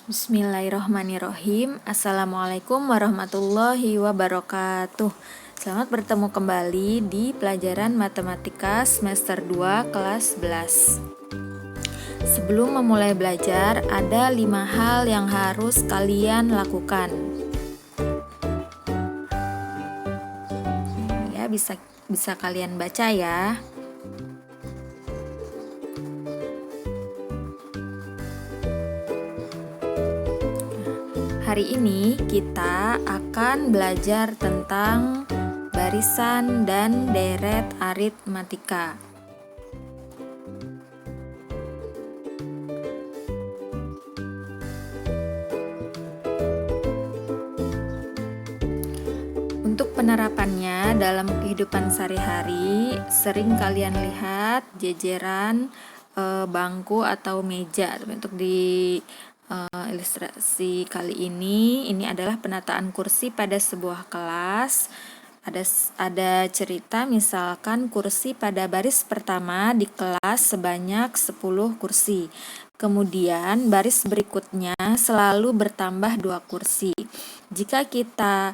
Bismillahirrahmanirrahim. Assalamualaikum warahmatullahi wabarakatuh. Selamat bertemu kembali di pelajaran matematika semester 2 kelas 11. Sebelum memulai belajar, ada 5 hal yang harus kalian lakukan. Ya, bisa kalian baca ya. Hari ini kita akan belajar tentang barisan dan deret aritmatika. Untuk penerapannya dalam kehidupan sehari-hari, sering kalian lihat jejeran bangku atau meja. Untuk di ilustrasi kali ini adalah penataan kursi pada sebuah kelas. Ada cerita misalkan kursi pada baris pertama di kelas sebanyak 10 kursi. Kemudian baris berikutnya selalu bertambah 2 kursi. Jika kita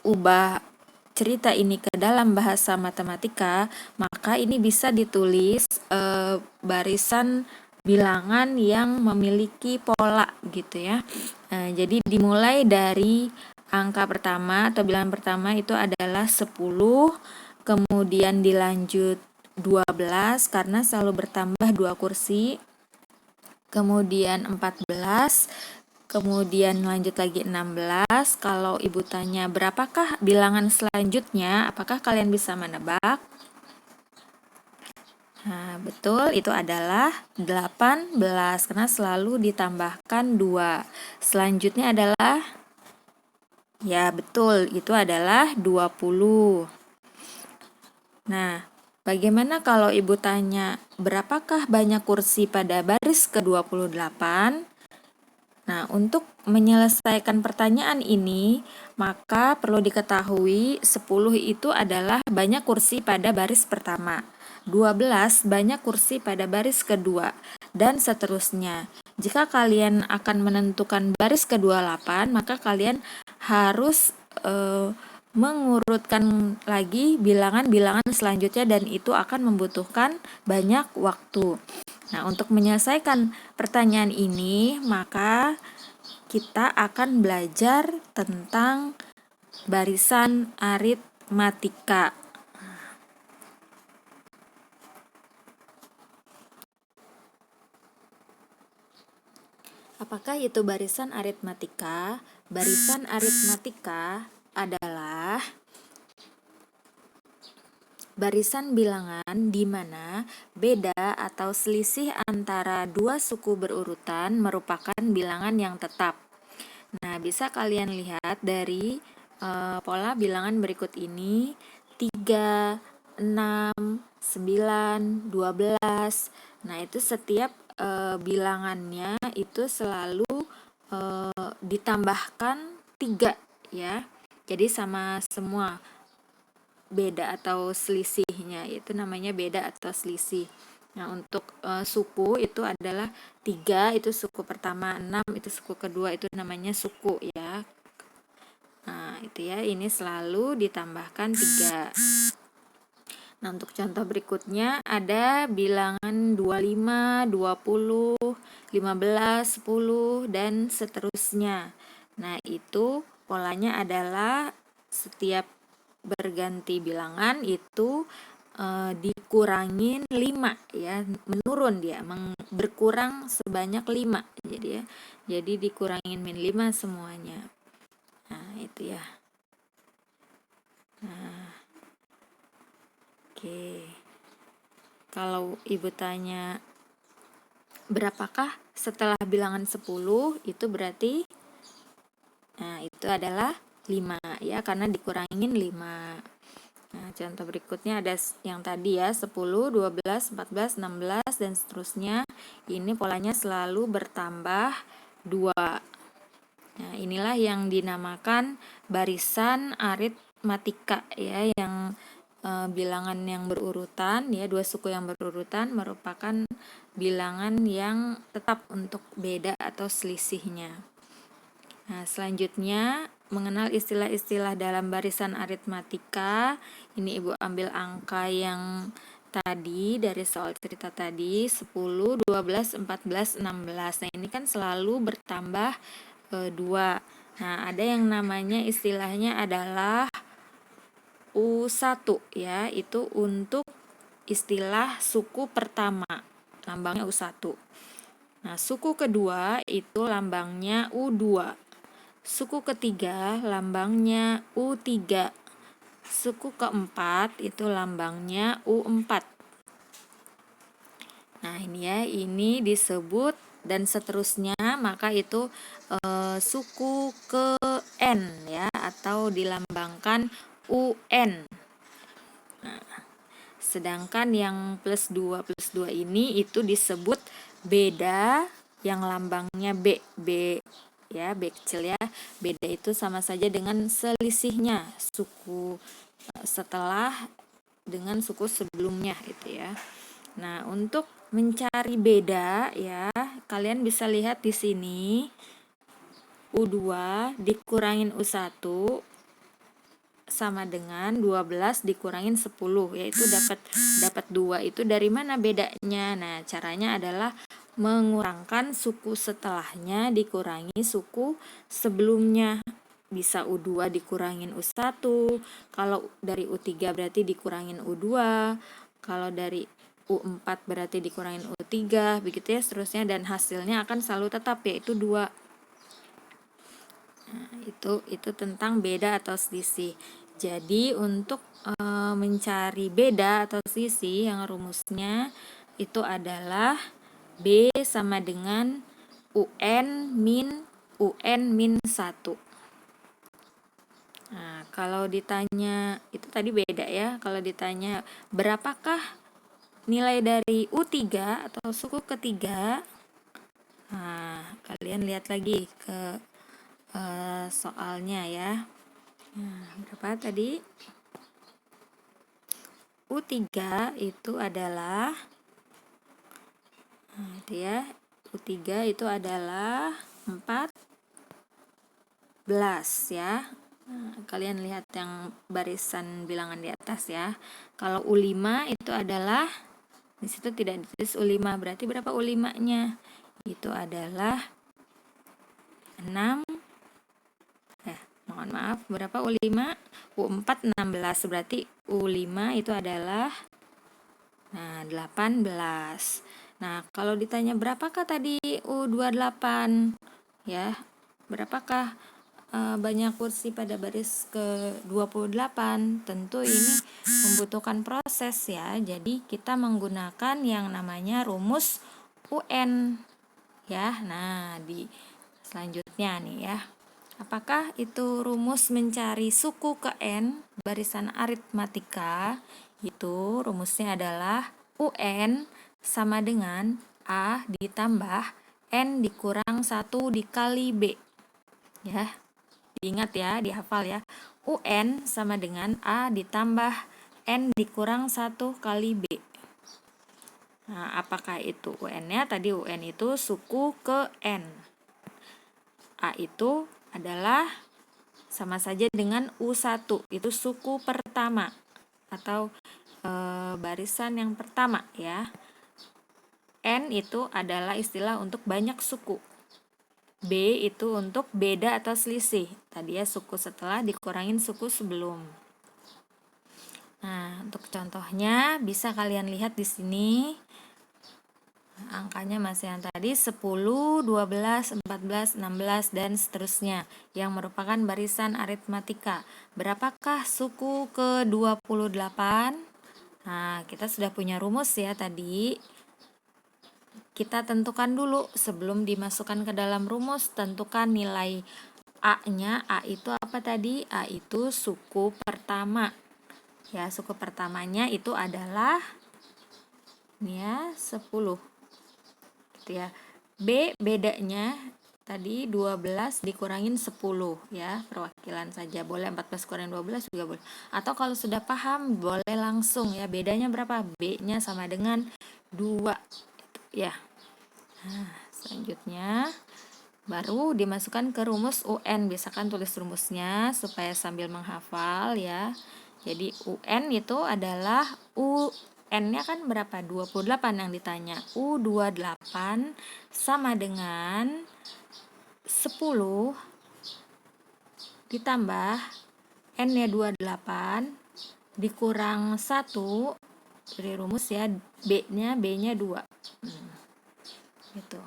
ubah cerita ini ke dalam bahasa matematika, maka ini bisa ditulis barisan bilangan yang memiliki pola gitu ya. Jadi dimulai dari angka pertama atau bilangan pertama itu adalah 10, kemudian dilanjut 12 karena selalu bertambah 2 kursi, kemudian 14, kemudian lanjut lagi 16. Kalau ibu tanya berapakah bilangan selanjutnya, apakah kalian bisa menebak? Nah, betul, itu adalah 18 karena selalu ditambahkan 2. Selanjutnya adalah, ya betul, itu adalah 20. Nah, bagaimana kalau ibu tanya berapakah banyak kursi pada baris ke-28? Nah, untuk menyelesaikan pertanyaan ini, maka perlu diketahui 10 itu adalah banyak kursi pada baris pertama. 12 banyak kursi pada baris kedua, dan seterusnya. Jika kalian akan menentukan baris ke-28, maka kalian harus mengurutkan lagi bilangan-bilangan selanjutnya, dan itu akan membutuhkan banyak waktu. Nah, untuk menyelesaikan pertanyaan ini, maka kita akan belajar tentang barisan aritmatika. Apakah itu barisan aritmatika? Barisan aritmatika adalah barisan bilangan di mana beda atau selisih antara dua suku berurutan merupakan bilangan yang tetap. Nah, bisa kalian lihat dari pola bilangan berikut ini: 3, 6, 9, 12. Nah, itu setiap bilangannya itu selalu ditambahkan 3 ya. Jadi sama semua, beda atau selisihnya itu namanya beda atau selisih. Nah, untuk suku itu adalah 3 itu suku pertama, 6 itu suku kedua, itu namanya suku ya. Nah, itu ya, ini selalu ditambahkan 3. Nah, untuk contoh berikutnya ada bilangan 25, 20, 15, 10, dan seterusnya. Nah, itu polanya adalah setiap berganti bilangan itu dikurangin 5 ya, menurun dia, berkurang sebanyak 5. Jadi ya, jadi dikurangin min 5 semuanya. Nah, itu ya. Nah, oke. Kalau ibu tanya berapakah setelah bilangan 10, itu berarti itu adalah 5 ya, karena dikurangin 5. Nah, contoh berikutnya ada yang tadi ya, 10, 12, 14, 16 dan seterusnya. Ini polanya selalu bertambah 2. Nah, inilah yang dinamakan barisan aritmatika ya, yang bilangan yang berurutan ya, dua suku yang berurutan merupakan bilangan yang tetap untuk beda atau selisihnya. Nah, selanjutnya mengenal istilah-istilah dalam barisan aritmatika. Ini Ibu ambil angka yang tadi dari soal cerita tadi, 10, 12, 14, 16. Nah, ini kan selalu bertambah 2. Nah, ada yang namanya istilahnya adalah U1 ya, itu untuk istilah suku pertama, lambangnya U1. Nah, suku kedua itu lambangnya U2. Suku ketiga lambangnya U3. Suku keempat itu lambangnya U4. Nah, ini ya, ini disebut dan seterusnya, maka itu suku ke N ya, atau dilambangkan UN. Nah, sedangkan yang plus 2 ini itu disebut beda yang lambangnya B. B ya, B kecil ya. Beda itu sama saja dengan selisihnya suku setelah dengan suku sebelumnya gitu ya. Nah, untuk mencari beda ya, kalian bisa lihat di sini U2 dikurangin U1 sama dengan 12 dikurangin 10, yaitu dapat 2. Itu dari mana bedanya? Nah, caranya adalah mengurangkan suku setelahnya dikurangi suku sebelumnya. Bisa U2 dikurangin U1, kalau dari U3 berarti dikurangin U2, kalau dari U4 berarti dikurangin U3, begitu ya seterusnya, dan hasilnya akan selalu tetap, yaitu 2. Nah, itu tentang beda atau selisih. Jadi untuk mencari beda atau selisih yang rumusnya itu adalah B sama dengan UN min 1. Nah, kalau ditanya, itu tadi beda ya. Kalau ditanya berapakah nilai dari U3 atau suku ketiga, nah kalian lihat lagi ke soalnya ya. Nah, berapa tadi? U3 itu adalah, nah itu ya, U3 itu adalah 14 ya. Nah, kalian lihat yang barisan bilangan di atas ya. Kalau U5 itu adalah, di situ tidak ditulis U5, berarti berapa U5-nya? Itu adalah 6. Mohon maaf, berapa U5? U4 16, berarti U5 itu adalah 18. Nah, kalau ditanya berapakah tadi U28 ya? Berapakah banyak kursi pada baris ke-28? Tentu ini membutuhkan proses ya. Jadi kita menggunakan yang namanya rumus UN ya. Nah, di selanjutnya nih ya. Apakah itu rumus mencari suku ke N barisan aritmatika? Itu rumusnya adalah UN sama dengan A ditambah N dikurang 1 dikali B. Ya, diingat ya, dihafal ya. UN sama dengan A ditambah N dikurang 1 kali B. Nah, apakah itu UN-nya? Tadi UN itu suku ke N. A itu adalah sama saja dengan U1, itu suku pertama atau barisan yang pertama ya. N itu adalah istilah untuk banyak suku. B itu untuk beda atau selisih. Tadi ya, suku setelah dikurangin suku sebelum. Nah, untuk contohnya bisa kalian lihat di sini. Angkanya masih yang tadi 10, 12, 14, 16 dan seterusnya yang merupakan barisan aritmatika. Berapakah suku ke-28? Nah, kita sudah punya rumus ya tadi. Kita tentukan dulu sebelum dimasukkan ke dalam rumus, tentukan nilai A-nya. A itu apa tadi? A itu suku pertama. Ya, suku pertamanya itu adalah ini ya 10. Ya. B bedanya tadi 12 dikurangin 10 ya, perwakilan saja. Boleh 14 kurangin 12 juga boleh. Atau kalau sudah paham boleh langsung ya. Bedanya berapa? B-nya sama dengan 2 ya. Nah, selanjutnya baru dimasukkan ke rumus UN. Biasakan tulis rumusnya supaya sambil menghafal ya. Jadi UN itu adalah UN-nya kan berapa? 28 yang ditanya. U28 sama dengan 10 ditambah N-nya 28 dikurang 1 dari rumus ya, B-nya 2. Gitu.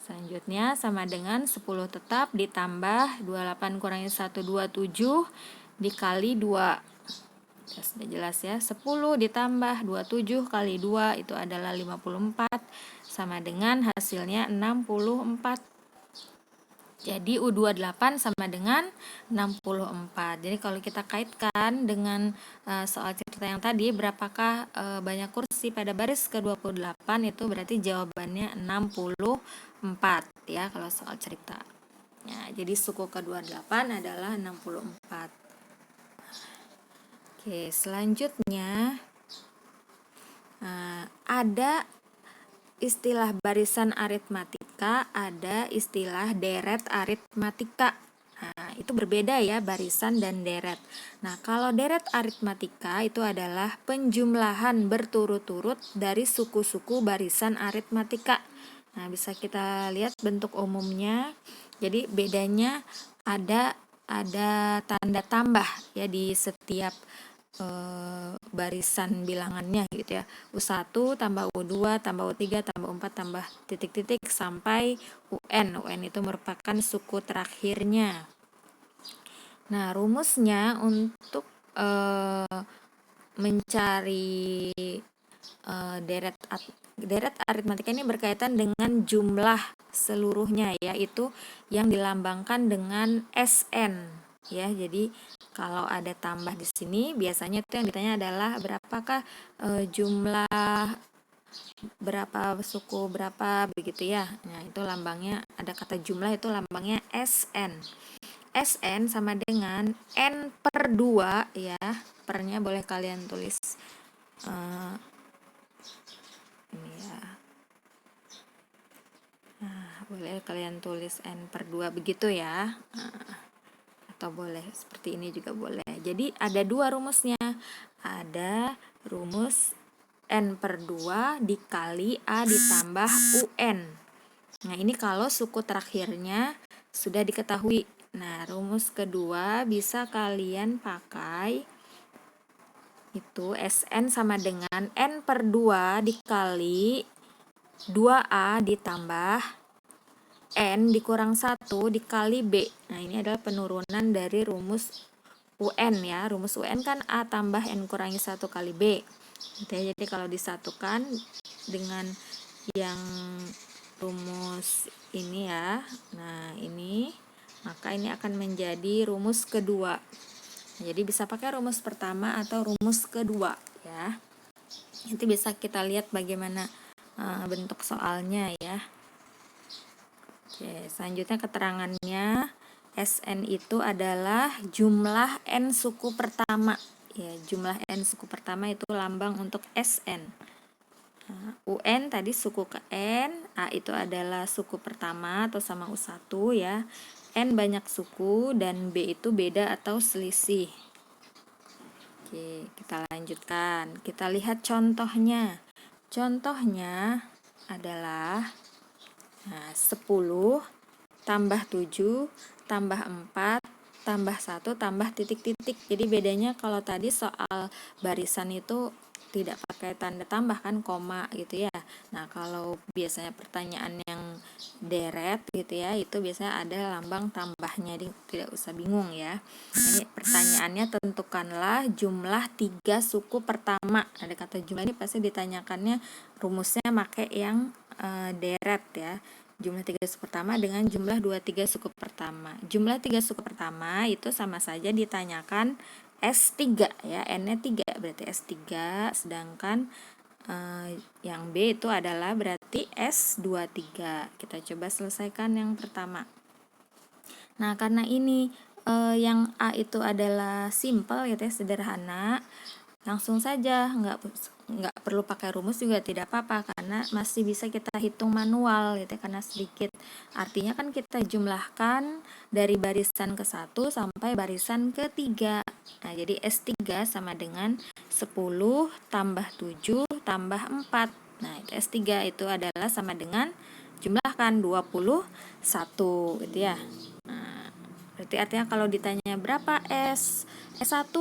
Selanjutnya sama dengan 10 tetap ditambah 28 kurangi 1 27 dikali 2. Ya, sudah jelas ya. 10 ditambah 27 kali 2 itu adalah 54 sama dengan hasilnya 64. Jadi U28 sama dengan 64. Jadi kalau kita kaitkan dengan soal cerita yang tadi, berapakah banyak kursi pada baris ke-28, itu berarti jawabannya 64 ya kalau soal cerita. Ya, jadi suku ke-28 adalah 64. Oke, selanjutnya ada istilah barisan aritmatika, ada istilah deret aritmatika. Nah, itu berbeda ya, barisan dan deret. Nah, kalau deret aritmatika itu adalah penjumlahan berturut-turut dari suku-suku barisan aritmatika. Nah, bisa kita lihat bentuk umumnya. Jadi bedanya ada tanda tambah ya di setiap barisan bilangannya gitu ya. U1 tambah U2 tambah U3 tambah U4 tambah titik-titik sampai UN. UN itu merupakan suku terakhirnya. Nah, rumusnya untuk mencari deret aritmatika ini berkaitan dengan jumlah seluruhnya, yaitu yang dilambangkan dengan SN ya. Jadi kalau ada tambah di sini biasanya itu yang ditanya adalah berapakah jumlah berapa suku berapa begitu ya. Nah, itu lambangnya ada kata jumlah, itu lambangnya SN. SN sama dengan N/2 ya. Pernya boleh kalian tulis ini ya. Nah, boleh kalian tulis N/2 begitu ya. Atau boleh seperti ini juga boleh. Jadi ada dua rumusnya. Ada rumus N/2 dikali A ditambah UN. Nah, ini kalau suku terakhirnya sudah diketahui. Nah, rumus kedua bisa kalian pakai itu SN sama dengan N/2 dikali 2A ditambah N dikurang 1 dikali B. Nah, ini adalah penurunan dari rumus UN ya. Rumus UN kan A tambah N kurangi 1 kali B. Jadi kalau disatukan dengan yang rumus ini ya. Nah, ini maka ini akan menjadi rumus kedua. Jadi bisa pakai rumus pertama atau rumus kedua ya. Nanti bisa kita lihat bagaimana bentuk soalnya ya. Oke, selanjutnya keterangannya, SN itu adalah jumlah N suku pertama ya. Jumlah N suku pertama itu lambang untuk SN. Nah, UN tadi suku ke N, A itu adalah suku pertama atau sama U1 ya. N banyak suku dan B itu beda atau selisih. Oke, kita lanjutkan. Kita lihat contohnya. Contohnya adalah 10 tambah 7 tambah 4 tambah 1 tambah titik-titik. Jadi bedanya kalau tadi soal barisan itu tidak pakai tanda tambah kan, koma gitu ya. Nah, kalau biasanya pertanyaan yang deret gitu ya, itu biasanya ada lambang tambahnya, jadi tidak usah bingung ya. Ini pertanyaannya, tentukanlah jumlah 3 suku pertama. Ada kata jumlah ini pasti ditanyakannya rumusnya pakai yang deret ya. Jumlah 3 suku pertama dengan jumlah 23 suku pertama. Jumlah 3 suku pertama itu sama saja ditanyakan S3 ya, N-nya 3 berarti S3, sedangkan yang B itu adalah berarti S23. Kita coba selesaikan yang pertama. Nah, karena ini yang A itu adalah simple gitu ya, sederhana, langsung saja, nggak perlu pakai rumus juga tidak apa-apa, karena masih bisa kita hitung manual gitu ya, karena sedikit. Artinya kan kita jumlahkan dari barisan ke-1 sampai barisan ke-3. Nah, jadi S3 sama dengan 10 tambah 7 tambah 4. Nah, itu S3 itu adalah sama dengan jumlahkan 21 gitu ya. Nah, berarti artinya kalau ditanya berapa S1?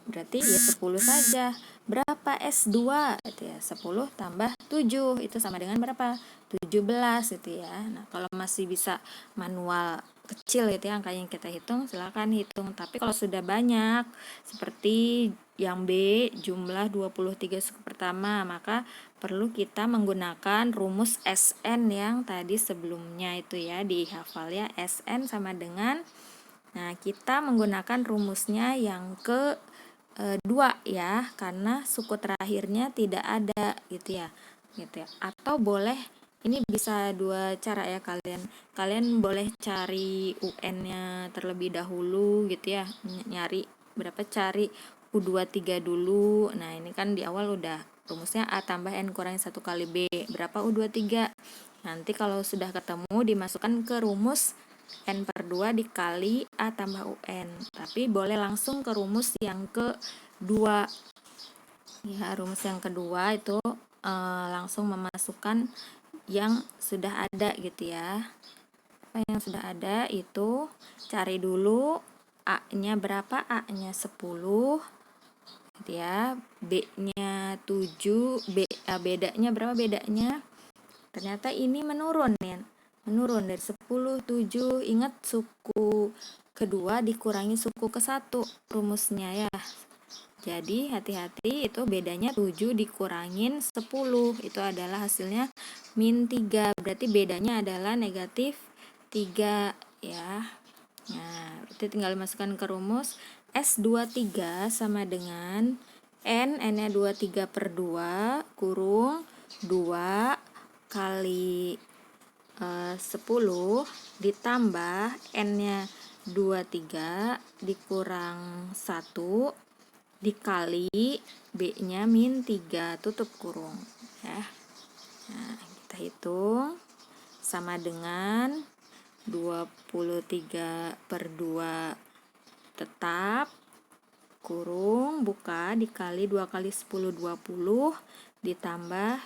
Berarti ya 10 saja. Berapa S2? Itu ya 10 tambah 7 itu sama dengan berapa? 17 itu ya. Nah, kalau masih bisa manual kecil itu ya angka yang kita hitung, silakan hitung. Tapi kalau sudah banyak seperti yang B jumlah 23 suku pertama, maka perlu kita menggunakan rumus SN yang tadi sebelumnya itu ya, dihafal ya. SN sama dengan, nah kita menggunakan rumusnya yang ke 2 ya, karena suku terakhirnya tidak ada gitu ya. Atau boleh, ini bisa dua cara ya, kalian boleh cari UN-nya terlebih dahulu gitu ya, nyari berapa, cari U23 dulu. Nah, ini kan di awal udah rumusnya A tambah N kurangi 1 kali B, berapa U23. Nanti kalau sudah ketemu dimasukkan ke rumus N/2 dikali A tambah UN. Tapi boleh langsung ke rumus yang kedua. Ya, rumus yang kedua itu langsung memasukkan yang sudah ada gitu ya. Apa yang sudah ada itu cari dulu A-nya berapa? A-nya 10 gitu ya. B-nya 7, bedanya berapa bedanya? Ternyata ini menurun ya. Menurun dari 10, 7. Ingat suku kedua dikurangi suku ke-1 rumusnya ya. Jadi hati-hati, itu bedanya 7 dikurangin 10. Itu adalah hasilnya min 3. Berarti bedanya adalah negatif 3 ya. Nah, berarti tinggal masukkan ke rumus. S23 sama dengan N-nya 23 per 2 kurung 2 kali 10 ditambah N-nya 23 dikurang 1 dikali B-nya min 3 tutup kurung ya. Nah, kita hitung sama dengan 23 per 2 tetap kurung buka dikali 2 kali 10 20 ditambah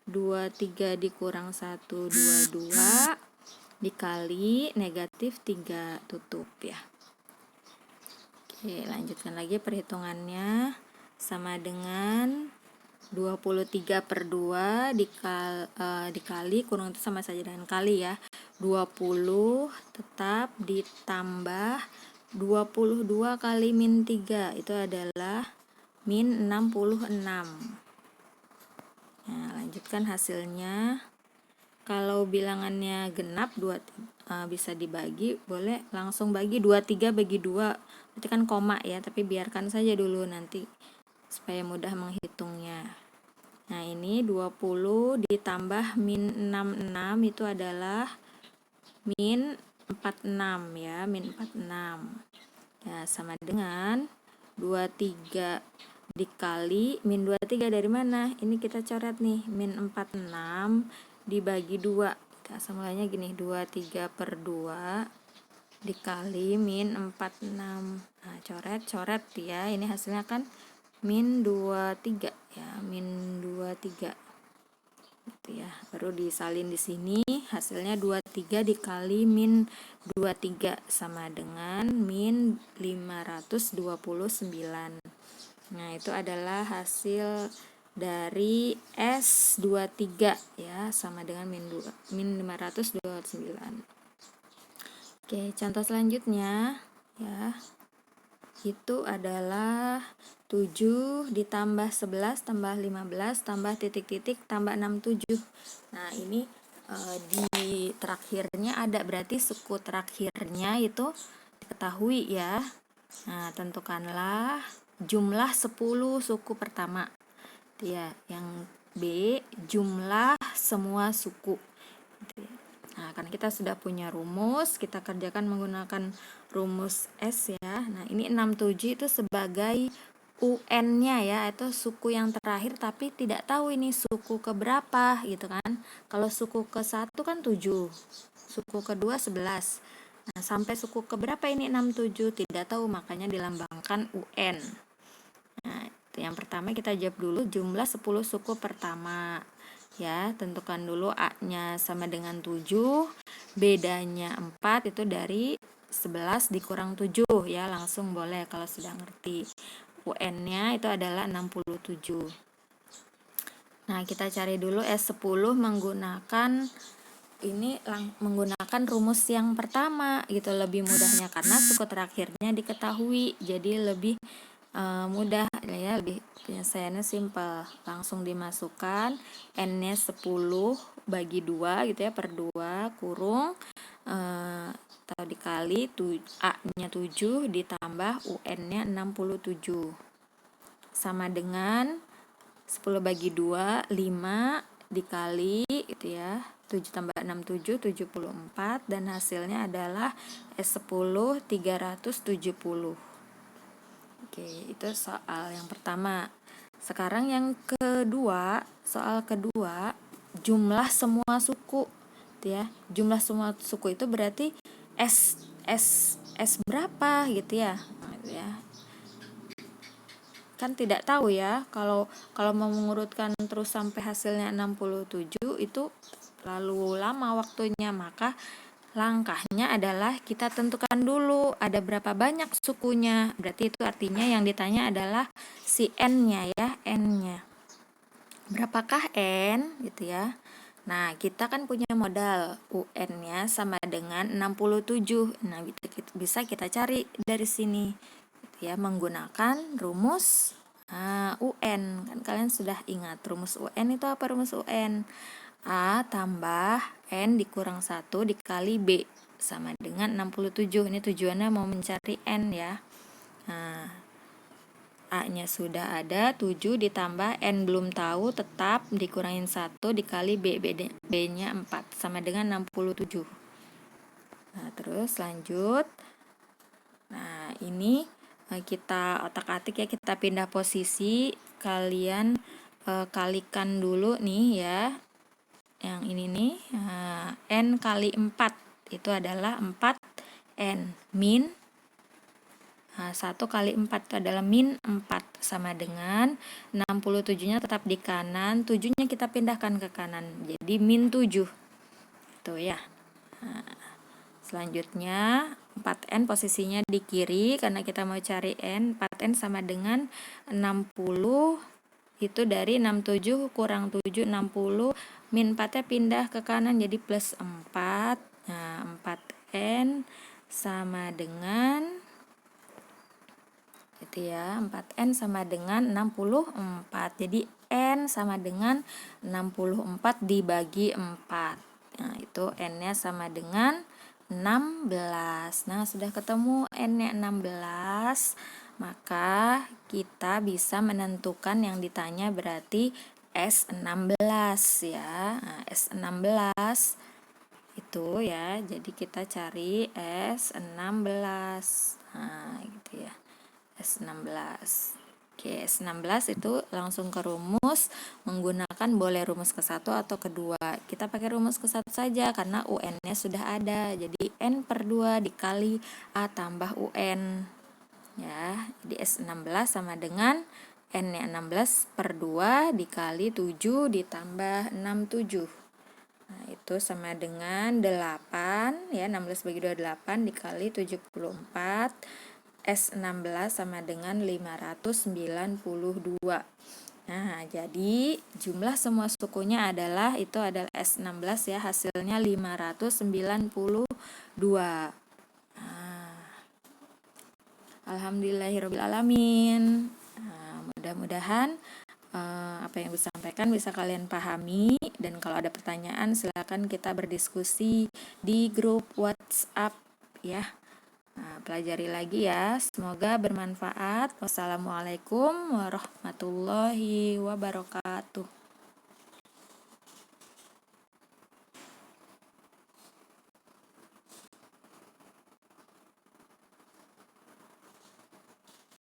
23 dikurang 1 22 dikali negatif 3 tutup ya. Oke, lanjutkan lagi perhitungannya. Sama dengan 23 per 2 dikali kurung itu sama saja dengan kali ya. 20 tetap ditambah 22 kali min 3 itu adalah min 66. Nah, lanjutkan hasilnya. Kalau bilangannya genap bisa dibagi, boleh langsung bagi 23 bagi 2. Itu kan koma ya, tapi biarkan saja dulu nanti supaya mudah menghitungnya. Nah, ini 20 ditambah min 66 itu adalah min 46 ya, min 46. Ya, sama dengan 23 dikali min 23 dari mana? Ini kita coret nih, min 46 dibagi 2. Kita semuanya gini, 23 per 2 dikali min 46. Nah, coret ya. Ini hasilnya kan min 23 ya, min 23. Gitu ya. Baru disalin di sini, hasilnya 23 dikali min 23 sama dengan min 529. Nah, itu adalah hasil dari S23 ya, sama dengan min 529. Oke, contoh selanjutnya ya. Itu adalah 7 ditambah 11 tambah 15 tambah titik-titik tambah 67. Nah, ini di terakhirnya ada, berarti suku terakhirnya itu diketahui ya. Nah, tentukanlah jumlah 10 suku pertama. Ya, yang B, jumlah semua suku. Nah, karena kita sudah punya rumus, kita kerjakan menggunakan rumus S ya. Nah, ini 67 itu sebagai UN-nya ya, itu suku yang terakhir tapi tidak tahu ini suku keberapa gitu kan. Kalau suku ke-1 kan 7, suku kedua 11. Nah, sampai suku keberapa ini 67 tidak tahu, makanya dilambangkan UN. Nah, itu yang pertama kita jawab dulu jumlah 10 suku pertama. Ya, tentukan dulu A-nya sama dengan 7, bedanya 4 itu dari 11 dikurang 7 ya, langsung boleh kalau sudah ngerti. UN-nya itu adalah 67. Nah, kita cari dulu S10 menggunakan rumus yang pertama gitu, lebih mudahnya karena suku terakhirnya diketahui, jadi lebih mudah ya, lebih penyelesaiannya simple. Langsung dimasukkan n-nya 10 bagi 2 gitu ya, per 2 kurung atau dikali a-nya 7 ditambah un-nya 67 sama dengan 10 bagi 2 5 dikali gitu ya, 7 tambah 6 7 74 dan hasilnya adalah S10 370. Oke, itu soal yang pertama. Sekarang yang kedua, soal kedua, jumlah semua suku, gitu ya. Jumlah semua suku itu berarti S berapa gitu ya. Nah, gitu ya. Kan tidak tahu ya, kalau mau mengurutkan terus sampai hasilnya 67 itu terlalu lama waktunya, maka langkahnya adalah kita tentukan dulu ada berapa banyak sukunya. Berarti itu artinya yang ditanya adalah si n-nya ya, n-nya. Berapakah n gitu ya. Nah, kita kan punya modal UN-nya sama dengan 67. Nah, bisa kita cari dari sini gitu ya, menggunakan rumus UN. Kan kalian sudah ingat rumus UN itu apa? Rumus UN A tambah N dikurang 1 dikali B sama dengan 67. Ini tujuannya mau mencari N ya. Nah, A-nya sudah ada, 7 ditambah N belum tahu, tetap dikurangin 1 dikali B. B-nya 4 sama dengan 67. Nah, terus lanjut. Nah, ini kita otak-atik ya, kita pindah posisi. Kalian kalikan dulu nih ya. Yang ini nih, N kali 4 itu adalah 4N min 1 kali 4 itu adalah min 4 sama dengan 67 nya tetap di kanan, 7 nya kita pindahkan ke kanan jadi min 7 itu ya. Nah, selanjutnya 4N posisinya di kiri karena kita mau cari N. 4N sama dengan 60, itu dari 67 kurang 7 60, min 4 nya pindah ke kanan jadi plus 4. Nah, 4N sama dengan gitu ya, 4N sama dengan 64. Jadi N sama dengan 64 dibagi 4. Nah, itu N-nya sama dengan 16. Nah, sudah ketemu N-nya 16, maka kita bisa menentukan yang ditanya berarti S16 ya. Nah, S16 itu ya. Jadi kita cari S16. Nah, gitu ya. S16. Oke, S16 itu langsung ke rumus, menggunakan boleh rumus ke-1 atau kedua. Kita pakai rumus ke-1 saja karena UN-nya sudah ada. Jadi N per 2 dikali A tambah UN. Ya, jadi S16 sama dengan N-nya 16 per 2 dikali 7 ditambah 67. Nah, itu sama dengan 8 ya, 16 bagi 2 8 dikali 74. S16 sama dengan 592. Nah, jadi jumlah semua sukunya adalah S16 ya, hasilnya 592. Nah, alhamdulillahirobbilalamin. Nah, mudah-mudahan apa yang disampaikan bisa kalian pahami, dan kalau ada pertanyaan silakan kita berdiskusi di grup WhatsApp ya. Nah, pelajari lagi ya. Semoga bermanfaat. Wassalamualaikum warahmatullahi wabarakatuh.